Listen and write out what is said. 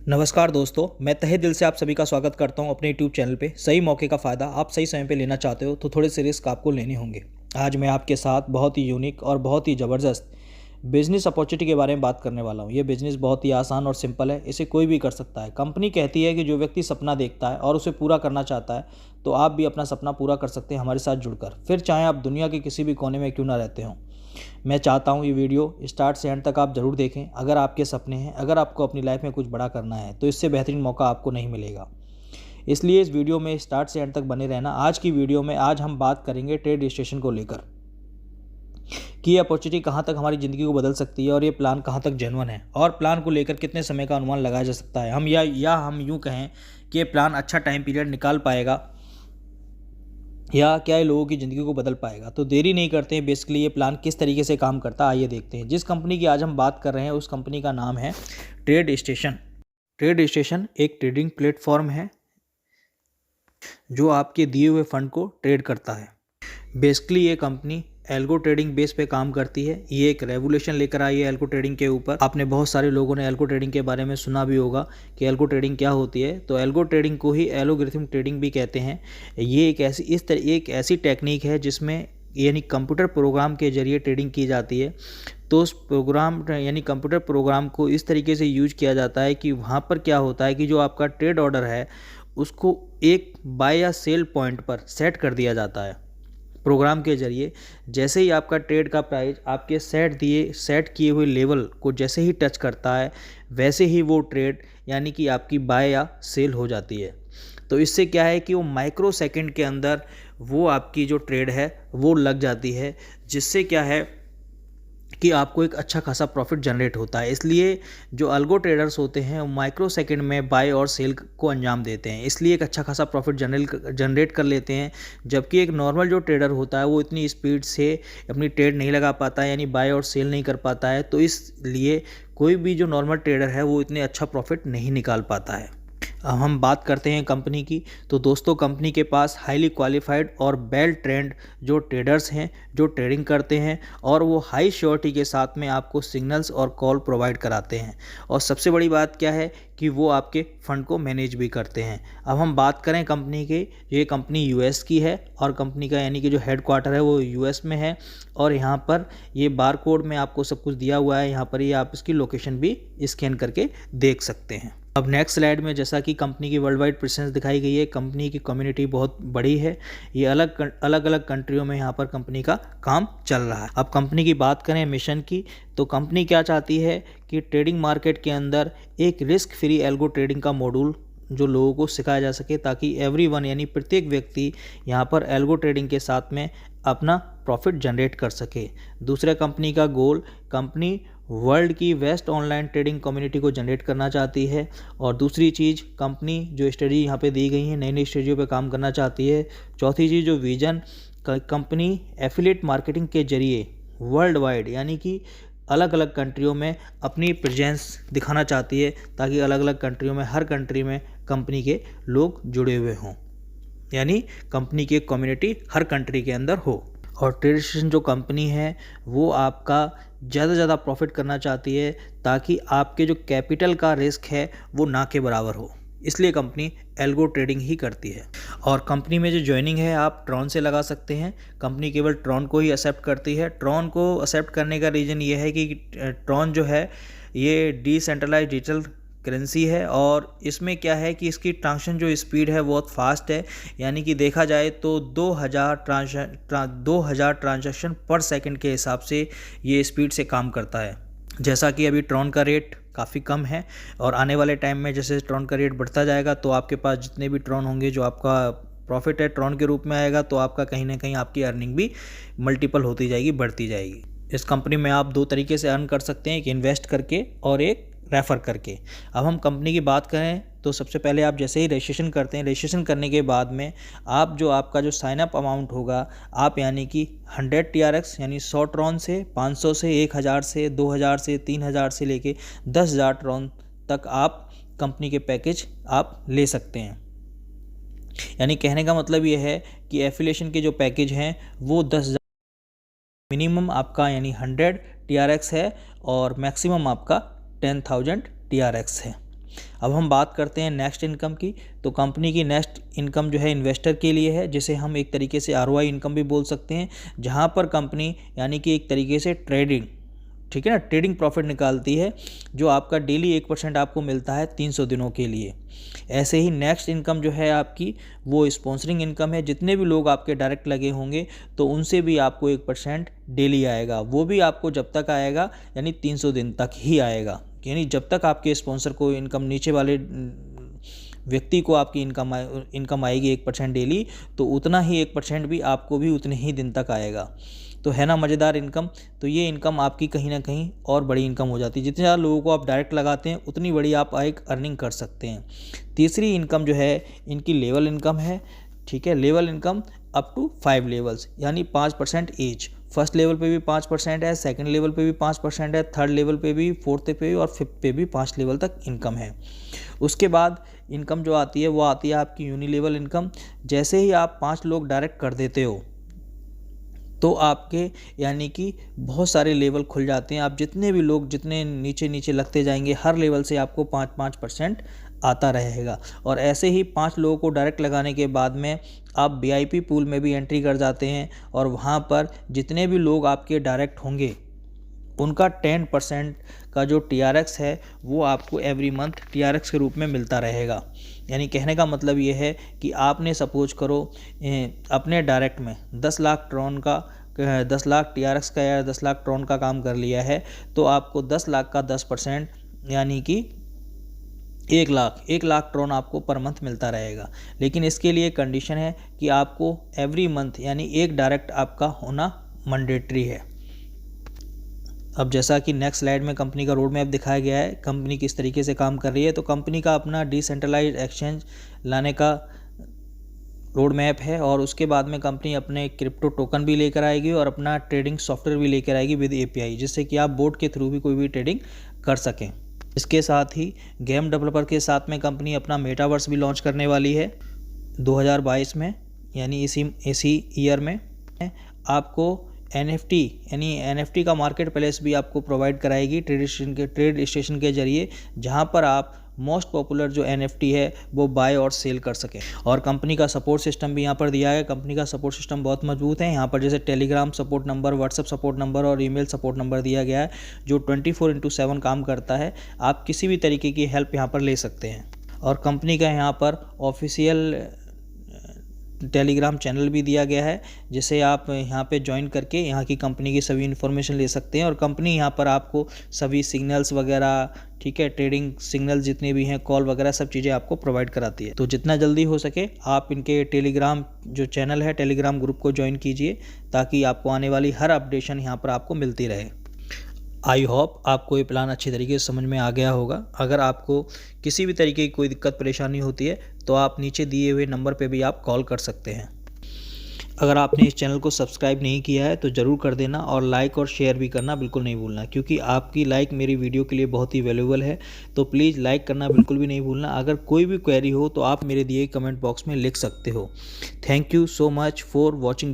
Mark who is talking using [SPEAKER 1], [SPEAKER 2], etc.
[SPEAKER 1] नमस्कार दोस्तों, मैं तहे दिल से आप सभी का स्वागत करता हूं अपने यूट्यूब चैनल पे। सही मौके का फ़ायदा आप सही समय पे लेना चाहते हो तो थोड़े से रिस्क आपको लेने होंगे। आज मैं आपके साथ बहुत ही यूनिक और बहुत ही ज़बरदस्त बिजनेस अपॉर्चुनिटी के बारे में बात करने वाला हूं। ये बिजनेस बहुत ही आसान और सिंपल है, इसे कोई भी कर सकता है। कंपनी कहती है कि जो व्यक्ति सपना देखता है और उसे पूरा करना चाहता है तो आप भी अपना सपना पूरा कर सकते हैं हमारे साथ जुड़कर, फिर चाहे आप दुनिया के किसी भी कोने में क्यों ना रहते हों। मैं चाहता हूँ ये वीडियो स्टार्ट से एंड तक आप ज़रूर देखें। अगर आपके सपने हैं, अगर आपको अपनी लाइफ में कुछ बड़ा करना है तो इससे बेहतरीन मौका आपको नहीं मिलेगा। इसलिए इस वीडियो में स्टार्ट से एंड तक बने रहना। आज की वीडियो में आज हम बात करेंगे ट्रेड रजिस्ट्रेशन को लेकर कि ये अपॉर्चुनिटी कहाँ तक हमारी ज़िंदगी को बदल सकती है और ये प्लान कहाँ तक जेन्युइन है और प्लान को लेकर कितने समय का अनुमान लगाया जा सकता है। हम यूँ कहें कि ये प्लान अच्छा टाइम पीरियड निकाल पाएगा या क्या ये लोगों की ज़िंदगी को बदल पाएगा। तो देरी नहीं करते हैं, बेसिकली ये प्लान किस तरीके से काम करता है आइए देखते हैं। जिस कंपनी की आज हम बात कर रहे हैं उस कंपनी का नाम है ट्रेड स्टेशन। ट्रेड स्टेशन एक ट्रेडिंग प्लेटफॉर्म है जो आपके दिए हुए फंड को ट्रेड करता है। बेसिकली ये कंपनी एल्गो ट्रेडिंग बेस पे काम करती है। ये एक रेवोल्यूशन लेकर आई है एल्गो ट्रेडिंग के ऊपर। आपने बहुत सारे लोगों ने एल्गो ट्रेडिंग के बारे में सुना भी होगा कि एल्गो ट्रेडिंग क्या होती है। तो एल्गो ट्रेडिंग को ही एलोगरिथम ट्रेडिंग भी कहते हैं। ये एक ऐसी टेक्निक है जिसमें यानी कंप्यूटर प्रोग्राम के जरिए ट्रेडिंग की जाती है। तो उस प्रोग्राम यानी कंप्यूटर प्रोग्राम को इस तरीके से यूज किया जाता है कि वहाँ पर क्या होता है कि जो आपका ट्रेड ऑर्डर है उसको एक बाय या सेल पॉइंट पर सेट कर दिया जाता है प्रोग्राम के जरिए। जैसे ही आपका ट्रेड का प्राइस आपके सेट किए हुए लेवल को जैसे ही टच करता है वैसे ही वो ट्रेड यानी कि आपकी बाय या सेल हो जाती है। तो इससे क्या है कि वो माइक्रो सेकंड के अंदर वो आपकी जो ट्रेड है वो लग जाती है, जिससे क्या है कि आपको एक अच्छा खासा प्रॉफिट जनरेट होता है। इसलिए जो अल्गो ट्रेडर्स होते हैं वो माइक्रो सेकंड में बाय और सेल को अंजाम देते हैं, इसलिए एक अच्छा खासा प्रॉफिट जनरेट कर लेते हैं। जबकि एक नॉर्मल जो ट्रेडर होता है वो इतनी स्पीड से अपनी ट्रेड नहीं लगा पाता है, यानी बाय और सेल नहीं कर पाता है। तो इसलिए कोई भी जो नॉर्मल ट्रेडर है वो इतने अच्छा प्रॉफिट नहीं निकाल पाता है। अब हम बात करते हैं कंपनी की। तो दोस्तों कंपनी के पास हाईली क्वालिफाइड और वेल ट्रेंड जो ट्रेडर्स हैं जो ट्रेडिंग करते हैं और वो हाई श्योरिटी के साथ में आपको सिग्नल्स और कॉल प्रोवाइड कराते हैं। और सबसे बड़ी बात क्या है कि वो आपके फंड को मैनेज भी करते हैं। अब हम बात करें कंपनी की, ये कंपनी यूएस की है और कंपनी का यानी कि जो हेडक्वार्टर है वो यूएस में है। और यहाँ पर ये बार कोड में आपको सब कुछ दिया हुआ है, यहाँ पर ये आप इसकी लोकेशन भी स्कैन करके देख सकते हैं। अब नेक्स्ट स्लाइड में जैसा कि कंपनी की वर्ल्ड वाइड प्रेजेंस दिखाई गई है, कंपनी की कम्युनिटी बहुत बड़ी है। ये अलग अलग कंट्रियों में यहाँ पर कंपनी का काम चल रहा है। अब कंपनी की बात करें मिशन की, तो कंपनी क्या चाहती है कि ट्रेडिंग मार्केट के अंदर एक रिस्क फ्री एल्गो ट्रेडिंग का मॉड्यूल जो लोगों को सिखाया जा सके, ताकि एवरीवन यानी प्रत्येक व्यक्ति यहाँ पर एल्गो ट्रेडिंग के साथ में अपना प्रॉफिट जनरेट कर सके। दूसरा कंपनी का गोल, कंपनी वर्ल्ड की बेस्ट ऑनलाइन ट्रेडिंग कम्युनिटी को जनरेट करना चाहती है। और दूसरी चीज़, कंपनी जो स्टडी यहाँ पे दी गई है नई नई स्टडियों पे काम करना चाहती है। चौथी चीज़ जो विजन, कंपनी एफिलिएट मार्केटिंग के जरिए वर्ल्ड वाइड यानी कि अलग अलग कंट्रियों में अपनी प्रेजेंस दिखाना चाहती है, ताकि अलग अलग कंट्रियों में हर कंट्री में कंपनी के लोग जुड़े हुए हों, यानी कंपनी की कम्युनिटी हर कंट्री के अंदर हो। और ट्रेड स्टेशन जो कंपनी है वो आपका ज़्यादा से ज़्यादा प्रॉफिट करना चाहती है, ताकि आपके जो कैपिटल का रिस्क है वो ना के बराबर हो, इसलिए कंपनी एल्गो ट्रेडिंग ही करती है। और कंपनी में जो ज्वाइनिंग है आप ट्रॉन से लगा सकते हैं। कंपनी केवल ट्रॉन को ही एक्सेप्ट करती है। ट्रॉन को एक्सेप्ट करने का रीज़न ये है कि ट्रॉन जो है ये डिसेंट्रलाइज्ड डिजिटल करेंसी है और इसमें क्या है कि इसकी ट्रांजैक्शन जो स्पीड है बहुत फास्ट है, यानी कि देखा जाए तो 2000 ट्रांजैक्शन पर सेकंड के हिसाब से ये स्पीड से काम करता है। जैसा कि अभी ट्रॉन का रेट काफ़ी कम है और आने वाले टाइम में जैसे ट्रॉन का रेट बढ़ता जाएगा तो आपके पास जितने भी ट्रॉन होंगे जो आपका प्रॉफिट है ट्रॉन के रूप में आएगा, तो आपका कहीं ना कहीं आपकी अर्निंग भी मल्टीपल होती जाएगी, बढ़ती जाएगी। इस कंपनी में आप दो तरीके से अर्न कर सकते हैं, एक इन्वेस्ट करके और एक रेफ़र करके। अब हम कंपनी की बात करें तो सबसे पहले आप जैसे ही रजिस्ट्रेशन करते हैं, रजिस्ट्रेशन करने के बाद में आपका जो साइन अप अमाउंट होगा, आप यानी कि 100 TRX यानी 100 ट्रॉन से 500 से 1000 से 2000 से 3000 से लेके 10,000 ट्रॉन तक आप कंपनी के पैकेज आप ले सकते हैं। यानी कहने का मतलब ये है कि एफिलिएशन के जो पैकेज हैं वो 10,000 मिनिमम आपका यानी 100 TRX है और मैक्सिमम आपका 10,000 TRX है। अब हम बात करते हैं नेक्स्ट इनकम की। तो कंपनी की नेक्स्ट इनकम जो है इन्वेस्टर के लिए है, जिसे हम एक तरीके से ROI इनकम भी बोल सकते हैं, जहां पर कंपनी यानी कि एक तरीके से ट्रेडिंग, ठीक है ना, ट्रेडिंग प्रॉफिट निकालती है, जो आपका डेली 1% आपको मिलता है 300 दिनों के लिए। ऐसे ही नेक्स्ट इनकम जो है आपकी वो स्पॉन्सरिंग इनकम है। जितने भी लोग आपके डायरेक्ट लगे होंगे तो उनसे भी आपको 1% डेली आएगा। वो भी आपको जब तक आएगा यानी 300 दिन तक ही आएगा, यानी जब तक आपके स्पॉन्सर को इनकम, नीचे वाले व्यक्ति को आपकी इनकम आएगी 1% डेली, तो उतना ही 1% भी आपको भी उतने ही दिन तक आएगा। तो है ना मज़ेदार इनकम। तो ये इनकम आपकी कहीं ना कहीं और बड़ी इनकम हो जाती है। जितने ज़्यादा लोगों को आप डायरेक्ट लगाते हैं उतनी बड़ी आप एक अर्निंग कर सकते हैं। तीसरी इनकम जो है इनकी लेवल इनकम है, ठीक है। Level income up to 5 levels, यानी 5% ईच। फर्स्ट लेवल पे भी 5% है, सेकंड लेवल पे भी 5% है, थर्ड लेवल पे भी, फोर्थ पे भी और फिफ्थ पे भी 5 लेवल तक इनकम है। उसके बाद इनकम जो आती है वो आती है आपकी यूनिलेवल इनकम। जैसे ही आप 5 लोग डायरेक्ट कर देते हो तो आपके यानी कि बहुत सारे लेवल खुल जाते हैं। आप जितने भी लोग जितने नीचे नीचे लगते जाएंगे, हर लेवल से आपको 5% आता रहेगा। और ऐसे ही 5 लोगों को डायरेक्ट लगाने के बाद में आप VIP पूल में भी एंट्री कर जाते हैं, और वहाँ पर जितने भी लोग आपके डायरेक्ट होंगे उनका 10% का जो TRX है वो आपको एवरी मंथ TRX के रूप में मिलता रहेगा। यानी कहने का मतलब ये है कि आपने सपोज करो अपने डायरेक्ट में 10 लाख ट्रॉन का 10 लाख TRX का या 10 लाख ट्रॉन का काम कर लिया है, तो आपको 10 लाख का 10% यानी कि 1 लाख ट्रॉन आपको पर मंथ मिलता रहेगा। लेकिन इसके लिए कंडीशन है कि आपको एवरी मंथ यानी एक डायरेक्ट आपका होना मैंडेटरी है। अब जैसा कि नेक्स्ट स्लाइड में कंपनी का रोड मैप दिखाया गया है, कंपनी किस तरीके से काम कर रही है। तो कंपनी का अपना डिसेंट्रलाइज्ड एक्सचेंज लाने का रोड मैप है, और उसके बाद में कंपनी अपने क्रिप्टो टोकन भी लेकर आएगी और अपना ट्रेडिंग सॉफ्टवेयर भी लेकर आएगी विद API, जिससे कि आप बोर्ड के थ्रू भी कोई भी ट्रेडिंग कर सकें। इसके साथ ही गेम डेवलपर के साथ में कंपनी अपना मेटावर्स भी लॉन्च करने वाली है 2022 में, यानी इसी ईयर में। आपको NFT यानी NFT का मार्केट प्लेस भी आपको प्रोवाइड कराएगी ट्रेड स्टेशन के जरिए, जहां पर आप मोस्ट पॉपुलर जो NFT है वो बाय और सेल कर सकें। और कंपनी का सपोर्ट सिस्टम भी यहाँ पर दिया है। कंपनी का सपोर्ट सिस्टम बहुत मजबूत है। यहाँ पर जैसे Telegram support number, WhatsApp support number और ईमेल सपोर्ट नंबर दिया गया है, जो 24/7 काम करता है। आप किसी भी तरीके की हेल्प यहाँ पर ले सकते हैं। और कंपनी का यहाँ पर ऑफिशियल टेलीग्राम चैनल भी दिया गया है, जिसे आप यहाँ पे ज्वाइन करके यहाँ की कंपनी की सभी इन्फॉर्मेशन ले सकते हैं। और कंपनी यहाँ पर आपको सभी सिग्नल्स वगैरह, ठीक है, ट्रेडिंग सिग्नल जितने भी हैं, कॉल वगैरह सब चीज़ें आपको प्रोवाइड कराती है। तो जितना जल्दी हो सके आप इनके टेलीग्राम जो चैनल है, टेलीग्राम ग्रुप को ज्वाइन कीजिए, ताकि आपको आने वाली हर अपडेशन यहाँ पर आपको मिलती रहे। आई होप आपको ये प्लान अच्छी तरीके से समझ में आ गया होगा। अगर आपको किसी भी तरीके की कोई दिक्कत परेशानी होती है तो आप नीचे दिए हुए नंबर पे भी आप कॉल कर सकते हैं। अगर आपने इस चैनल को सब्सक्राइब नहीं किया है तो ज़रूर कर देना, और लाइक और शेयर भी करना बिल्कुल नहीं भूलना, क्योंकि आपकी लाइक मेरी वीडियो के लिए बहुत ही वैल्यूएबल है। तो प्लीज़ लाइक करना बिल्कुल भी नहीं भूलना। अगर कोई भी क्वेरी हो तो आप मेरे दिए कमेंट बॉक्स में लिख सकते हो। Thank you so much for watching this.